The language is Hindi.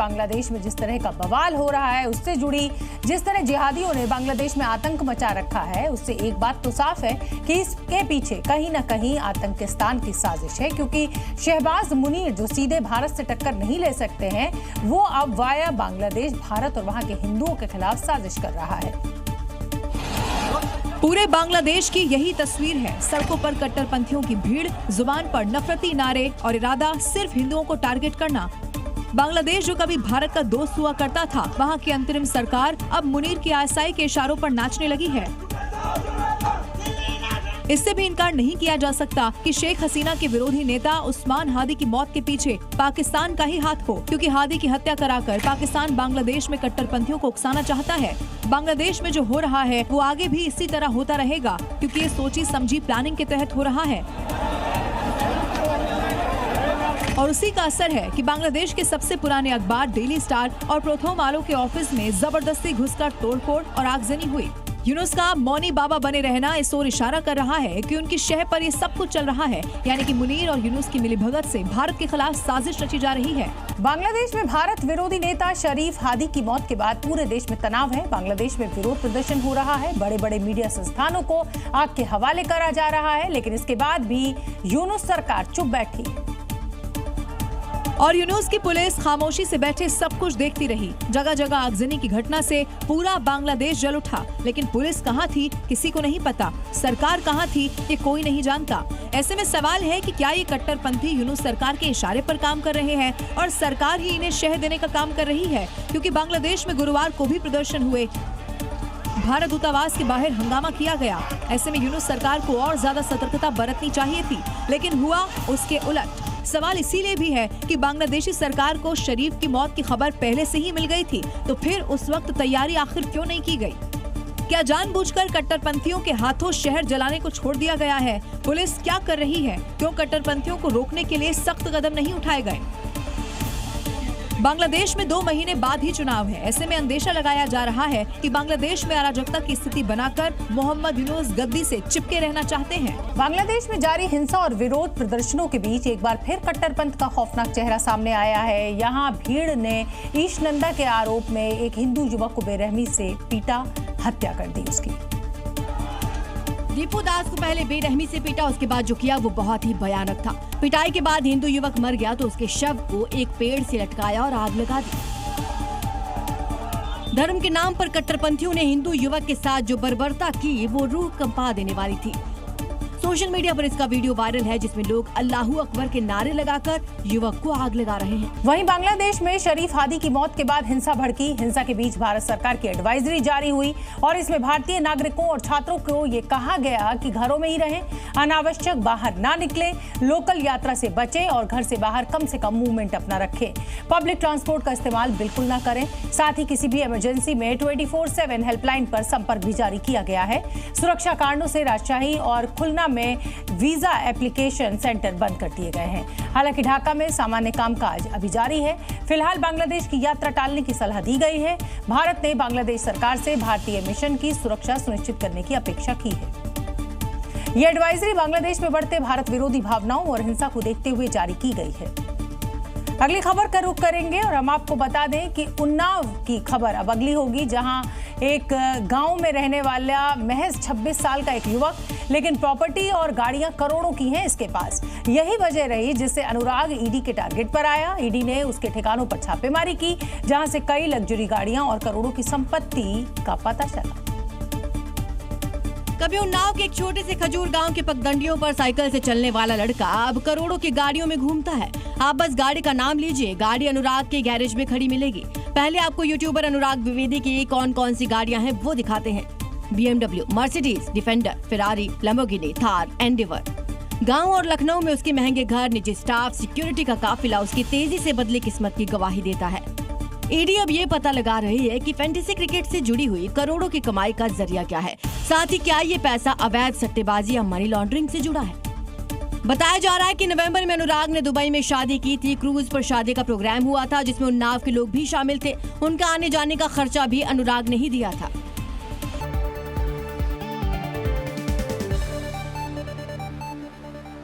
बांग्लादेश में जिस तरह का बवाल हो रहा है उससे जुड़ी, जिस तरह जिहादियों ने बांग्लादेश में आतंक मचा रखा है, उससे एक बात तो साफ है कि इसके पीछे कहीं ना कहीं आतंकिस्तान की साजिश है, क्योंकि शहबाज मुनीर जो सीधे भारत से टक्कर नहीं ले सकते हैं, वो अब वाया बांग्लादेश भारत और वहां के हिंदुओं के खिलाफ साजिश कर रहा है। पूरे बांग्लादेश की यही तस्वीर है। सड़कों पर कट्टरपंथियों की भीड़, जुबान पर नफरती नारे और इरादा सिर्फ हिंदुओं को टारगेट करना। बांग्लादेश जो कभी भारत का दोस्त हुआ करता था, वहां की अंतरिम सरकार अब मुनीर की आशाई के इशारों पर नाचने लगी है। इससे भी इनकार नहीं किया जा सकता कि शेख हसीना के विरोधी नेता उस्मान हादी की मौत के पीछे पाकिस्तान का ही हाथ हो, क्योंकि हादी की हत्या कराकर पाकिस्तान बांग्लादेश में कट्टरपंथियों को उकसाना चाहता है। बांग्लादेश में जो हो रहा है वो आगे भी इसी तरह होता रहेगा, क्योंकि ये सोची समझी प्लानिंग के तहत हो रहा है। और उसी का असर है कि बांग्लादेश के सबसे पुराने अखबार डेली स्टार और प्रोथोम आलो के ऑफिस में जबरदस्ती घुसकर तोड़फोड़ और आगजनी हुई। यूनुस का मौनी बाबा बने रहना इस ओर इशारा कर रहा है कि उनकी शह पर ये सब कुछ चल रहा है, यानी कि मुनीर और यूनुस की मिलीभगत से भारत के खिलाफ साजिश रची जा रही है। बांग्लादेश में भारत विरोधी नेता शरीफ हादी की मौत के बाद पूरे देश में तनाव है। बांग्लादेश में विरोध प्रदर्शन हो रहा है, बड़े बड़े मीडिया संस्थानों को आग के हवाले करा जा रहा है, लेकिन इसके बाद भी यूनुस सरकार चुप बैठी है और यूनुस की पुलिस खामोशी से बैठे सब कुछ देखती रही। जगह जगह आगजनी की घटना से पूरा बांग्लादेश जल उठा, लेकिन पुलिस कहाँ थी किसी को नहीं पता, सरकार कहाँ थी ये कोई नहीं जानता। ऐसे में सवाल है कि क्या ये कट्टरपंथी यूनुस सरकार के इशारे पर काम कर रहे हैं और सरकार ही इन्हें शह देने का काम कर रही है, क्योंकि बांग्लादेश में गुरुवार को भी प्रदर्शन हुए, भारत दूतावास के बाहर हंगामा किया गया। ऐसे में यूनुस सरकार को और ज्यादा सतर्कता बरतनी चाहिए थी, लेकिन हुआ उसके उलट। सवाल इसीलिए भी है कि बांग्लादेशी सरकार को शरीफ की मौत की खबर पहले से ही मिल गई थी, तो फिर उस वक्त तैयारी आखिर क्यों नहीं की गई? क्या जानबूझकर कट्टरपंथियों के हाथों शहर जलाने को छोड़ दिया गया है? पुलिस क्या कर रही है? क्यों कट्टरपंथियों को रोकने के लिए सख्त कदम नहीं उठाए गए? बांग्लादेश में 2 महीने बाद ही चुनाव है। ऐसे में अंदेशा लगाया जा रहा है कि बांग्लादेश में अराजकता की स्थिति बनाकर मोहम्मद यूनुस गद्दी से चिपके रहना चाहते हैं। बांग्लादेश में जारी हिंसा और विरोध प्रदर्शनों के बीच एक बार फिर कट्टरपंथ का खौफनाक चेहरा सामने आया है। यहाँ भीड़ ने ईशनंदा के आरोप में एक हिंदू युवक को बेरहमी से पीटा, हत्या कर दी उसकी। दीपू दास को पहले बेरहमी से पीटा, उसके बाद जो किया वो बहुत ही भयानक था। पिटाई के बाद हिंदू युवक मर गया तो उसके शव को एक पेड़ से लटकाया और आग लगा दी। धर्म के नाम पर कट्टरपंथियों ने हिंदू युवक के साथ जो बर्बरता की वो रूह कंपा देने वाली थी। सोशल मीडिया पर इसका वीडियो वायरल है, जिसमें लोग अल्लाहू अकबर के नारे लगाकर युवक को आग लगा रहे हैं। वहीं बांग्लादेश में शरीफ हादी की मौत के बाद हिंसा भड़की। हिंसा के बीच भारत सरकार की एडवाइजरी जारी हुई और इसमें भारतीय नागरिकों और छात्रों को ये कहा गया कि घरों में ही रहें, अनावश्यक बाहर ना निकलें, लोकल यात्रा से बचें और घर से बाहर कम से कम मूवमेंट अपना रखें। पब्लिक ट्रांसपोर्ट का इस्तेमाल बिल्कुल ना करें। साथ ही किसी भी इमरजेंसी में 24/7 हेल्पलाइन पर संपर्क भी जारी किया गया है। सुरक्षा कारणों से राजशाही और खुलना में वीजा एप्लीकेशन सेंटर बंद कर दिए गए हैं। हालांकि ढाका में सामान्य कामकाज अभी जारी है। फिलहाल बांग्लादेश की यात्रा टालने की सलाह दी गई है। भारत ने बांग्लादेश सरकार से भारतीय मिशन की सुरक्षा सुनिश्चित करने की अपेक्षा की है। यह एडवाइजरी बांग्लादेश में बढ़ते भारत विरोधी भावनाओं और हिंसा को देखते हुए जारी की गई है। अगली खबर का रुख करेंगे और हम आपको बता दें कि उन्नाव की खबर अब अगली होगी, जहां एक गांव में रहने वाला महज 26 साल का एक युवक, लेकिन प्रॉपर्टी और गाड़ियां करोड़ों की हैं इसके पास। यही वजह रही जिससे अनुराग ईडी के टारगेट पर आया। ईडी ने उसके ठिकानों पर छापेमारी की, जहां से कई लग्जरी गाड़ियां और करोड़ों की संपत्ति का पता चला। कभी उन्नाव के एक छोटे से खजूर गांव के पगडंडियों पर साइकिल से चलने वाला लड़का अब करोड़ों की गाड़ियों में घूमता है। आप बस गाड़ी का नाम लीजिए, गाड़ी अनुराग के गैरेज में खड़ी मिलेगी। पहले आपको यूट्यूबर अनुराग द्विवेदी की कौन कौन सी गाड़ियां हैं वो दिखाते हैं। BMW, Mercedes, defender, Ferrari, Lamborghini, Thar, Endeavour. गांव और लखनऊ में उसके महंगे घर, निजी स्टाफ, सिक्योरिटी का काफिला उसकी तेजी से बदली किस्मत की गवाही देता है। ईडी अब ये पता लगा रही है कि फैंटेसी क्रिकेट से जुड़ी हुई करोड़ों की कमाई का जरिया क्या है, साथ ही क्या ये पैसा अवैध सट्टेबाजी या मनी लॉन्ड्रिंग से जुड़ा है। बताया जा रहा है कि नवंबर में अनुराग ने दुबई में शादी की थी। क्रूज पर शादी का प्रोग्राम हुआ था, जिसमें उन्नाव के लोग भी शामिल थे। उनका आने जाने का खर्चा भी अनुराग ने ही दिया था।